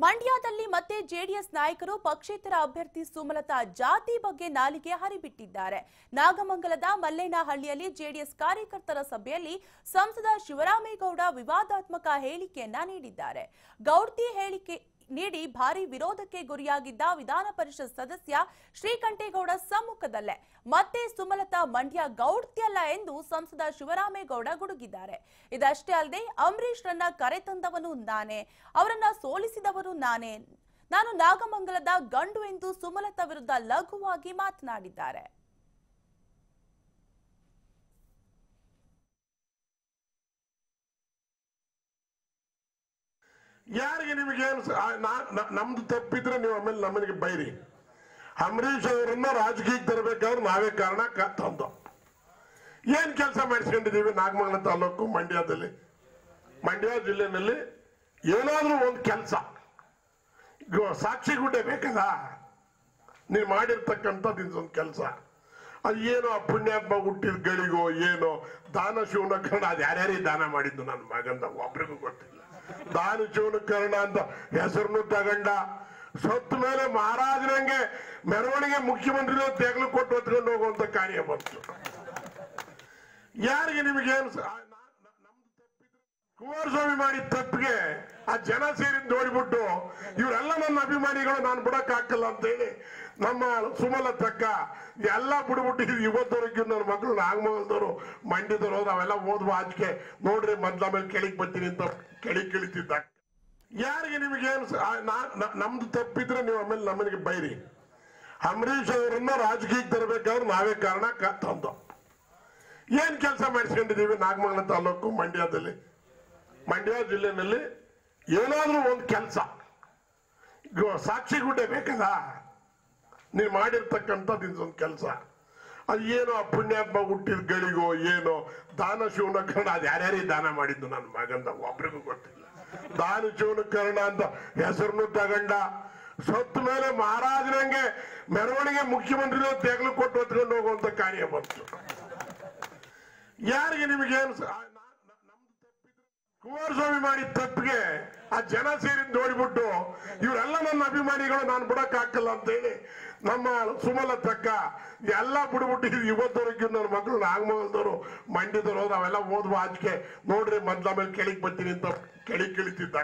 ಮಂಡ್ಯದಲ್ಲಿ ಮತ್ತೆ ಜೆಡಿಎಸ್ ನಾಯಕರು ಪಕ್ಷೇತರ ಅಭ್ಯರ್ಥಿ ಸುಮಲತಾ ಜಾತಿ ಬಗ್ಗೆ ನಾಲಿಗೆ ಹರಿಬಿಟ್ಟಿದ್ದಾರೆ. ನಾಗಮಂಗಲದ ಮಲ್ಲೇನಹಳ್ಳಿಯಲ್ಲಿ ಜೆಡಿಎಸ್ ಕಾರ್ಯಕರ್ತರ ಸಭೆಯಲ್ಲಿ ಸಂಸದ ಶಿವರಾಮೇಗೌಡ ವಿವಾದಾತ್ಮಕ ಹೇಳಿಕೆಯನ್ನ ನೀಡಿದ್ದಾರೆ. ಗೌಡ್ತಿ ಹೇಳಿಕೆ ನೀಡಿ ಭಾರಿ ವಿರೋಧಕ್ಕೆ ಗುರಿಯಾಗಿದ್ದ ವಿಧಾನ ಪರಿಷತ್ ಸದಸ್ಯ ಶ್ರೀಕಂಠೇಗೌಡ ಸಮ್ಮುಖದಲ್ಲೇ ಮತ್ತೆ ಸುಮಲತಾ ಮಂಡ್ಯ ಗೌಡ್ತಿಯಲ್ಲ ಎಂದು ಸಂಸದ ಶಿವರಾಮೇಗೌಡ ಗುಡುಗಿದ್ದಾರೆ. ಇದಷ್ಟೇ ಅಲ್ಲದೆ ಅಂಬರೀಶ್ ರನ್ನ ಕರೆತಂದವನು ನಾನೇ, ಅವರನ್ನ ಸೋಲಿಸಿದವರು ನಾನೇ, ನಾನು ನಾಗಮಂಗಲದ ಗಂಡು ಎಂದು ಸುಮಲತಾ ವಿರುದ್ಧ ಲಘುವಾಗಿ ಮಾತನಾಡಿದ್ದಾರೆ. ಯಾರಿಗೆ ನಿಮಗೆ ನಮ್ದು ತಪ್ಪಿದ್ರೆ ನೀವು ಆಮೇಲೆ ನಮ್ಮನಿಗೆ ಬೈರಿ. ಅಂಬರೀಶ್ ಅವರನ್ನ ರಾಜಕೀಯಕ್ಕೆ ತರಬೇಕಾದ್ರೆ ನಾವೇ ಕಾರಣ ತಂದು ಏನ್ ಕೆಲಸ ಮಾಡಿಸ್ಕೊಂಡಿದೀವಿ ನಾಗಮಂಗಲ ತಾಲೂಕು ಮಂಡ್ಯದಲ್ಲಿ, ಮಂಡ್ಯ ಜಿಲ್ಲೆನಲ್ಲಿ ಏನಾದ್ರೂ ಒಂದು ಕೆಲಸ ಸಾಕ್ಷಿ ಗುಡ್ಡೆ ಬೇಕಲ್ಲ ನೀನ್ ಮಾಡಿರ್ತಕ್ಕಂಥದ್ದು ಇದೊಂದು ಕೆಲಸ. ಅದು ಏನೋ ಆ ಪುಣ್ಯಾತ್ಮ ಹುಟ್ಟಿದ ಗಳಿಗೋ ಏನೋ ದಾನ ಶಿವನ ಕರ್ಣ, ಅದು ಯಾರ್ಯಾರಿಗೆ ದಾನ ಮಾಡಿದ್ದು ನನ್ನ ಮಗಂದ ಒಬ್ರಿಗೂ ಗೊತ್ತಿಲ್ಲ. ದಾನ ಶಿವನ ಕರ್ಣ ಅಂತ ಹೆಸರನ್ನು ತಗೊಂಡ ಸತ್ತ ಮೇಲೆ ಮಹಾರಾಜನಂಗೆ ಮೆರವಣಿಗೆ ಮುಖ್ಯಮಂತ್ರಿ ತೆಗಲು ಕೊಟ್ಟು ಹೊತ್ಕೊಂಡು ಹೋಗುವಂತ ಕಾರ್ಯ ಬಂತು. ಯಾರಿಗೆ ನಿಮಗೇನು ಕುಮಾರಸ್ವಾಮಿ ಮಾಡಿದ ತಪ್ಪಿಗೆ ಆ ಜನ ಸೇರಿ ನೋಡಿಬಿಟ್ಟು ಇವರೆಲ್ಲ ನನ್ನ ಅಭಿಮಾನಿಗಳು ನಾನು ಬಿಡಕ್ ಹಾಕಲ್ಲ ಅಂತ ಹೇಳಿ ನಮ್ಮ ಸುಮಲತಕ್ಕ ಎಲ್ಲ ಬಿಡ್ಬಿಟ್ಟು ಇವತ್ತವರೆಗೂ ನನ್ನ ಮಕ್ಕಳು ನಾಗಮಂಗಲದವರು ಮಂಡ್ಯದವರು ನಾವೆಲ್ಲ ಓದುವ ಆಚೆಗೆ ನೋಡ್ರಿ ಮೊದ್ಲ ಮೇಲೆ ಕೆಳಗೆ ಬರ್ತೀನಿ ಅಂತ ಕೆಳಿತಿದ್ದ. ಯಾರಿಗೆ ನಿಮಗೇನು ನಮ್ದು ತಪ್ಪಿದ್ರೆ ನೀವು ಆಮೇಲೆ ನಮ್ಮನಿಗೆ ಬೈರಿ. ಅಂಬರೀಶ್ ಅವರನ್ನ ರಾಜಕೀಯಕ್ಕೆ ತರಬೇಕಾದ್ರೆ ನಾವೇ ಕಾರಣ ತಂದು ಏನ್ ಕೆಲಸ ಮಾಡಿಸ್ಕೊಂಡಿದೀವಿ ನಾಗಮಂಗಲ ತಾಲೂಕು ಮಂಡ್ಯದಲ್ಲಿ, ಮಂಡ್ಯ ಜಿಲ್ಲೆನಲ್ಲಿ ಏನಾದ್ರೂ ಒಂದು ಕೆಲಸ ಸಾಕ್ಷಿ ಗುಡ್ಡೆ ಬೇಕಲ್ಲ ನೀನ್ ಮಾಡಿರ್ತಕ್ಕಂಥದ್ದು ಇದೊಂದು ಕೆಲಸ. ಅದು ಏನೋ ಆ ಪುಣ್ಯಾತ್ಮ ಹುಟ್ಟಿದ ಗಳಿಗೋ ಏನೋ ದಾನ ಶಿವನ ಕರ್ಣ, ಅದು ಯಾರ್ಯಾರಿಗೆ ದಾನ ಮಾಡಿದ್ದು ನನ್ನ ಮಗಂದ ಒಬ್ರಿಗೂ ಗೊತ್ತಿಲ್ಲ. ದಾನ ಶಿವನ ಕರ್ಣ ಅಂತ ಹೆಸರನ್ನು ತಗೊಂಡ ಸತ್ತ ಮೇಲೆ ಮಹಾರಾಜನಂಗೆ ಮೆರವಣಿಗೆ ಮುಖ್ಯಮಂತ್ರಿ ತೆಗಲು ಕೊಟ್ಟು ಹೊತ್ಕೊಂಡು ಹೋಗುವಂತ ಕಾರ್ಯ ಬಂತು. ಯಾರಿಗೆ ನಿಮಗೇನು ಕುಮಾರಸ್ವಾಮಿ ಮಾಡಿದ ತಪ್ಪಿಗೆ ಆ ಜನ ಸೇರಿ ನೋಡಿಬಿಟ್ಟು ಇವರೆಲ್ಲ ನನ್ನ ಅಭಿಮಾನಿಗಳು ನಾನು ಬಿಡಕ್ ಹಾಕಲ್ಲ ಅಂತ ಹೇಳಿ ನಮ್ಮ ಸುಮಲತಕ್ಕ ಎಲ್ಲ ಬಿಡ್ಬಿಟ್ಟು ಇವತ್ತವರೆಗೂ ನನ್ನ ಮಕ್ಕಳು ನಾಗಮಂಗಲದವರು ಮಂಡ್ಯದವರು ನಾವೆಲ್ಲ ಓದುವ ಆಚೆಗೆ ನೋಡ್ರಿ ಮೊದ್ಲ ಮೇಲೆ ಕೆಳಗೆ ಬರ್ತೀನಿ ಅಂತ ಕೆಳಿತಿದ್ದ.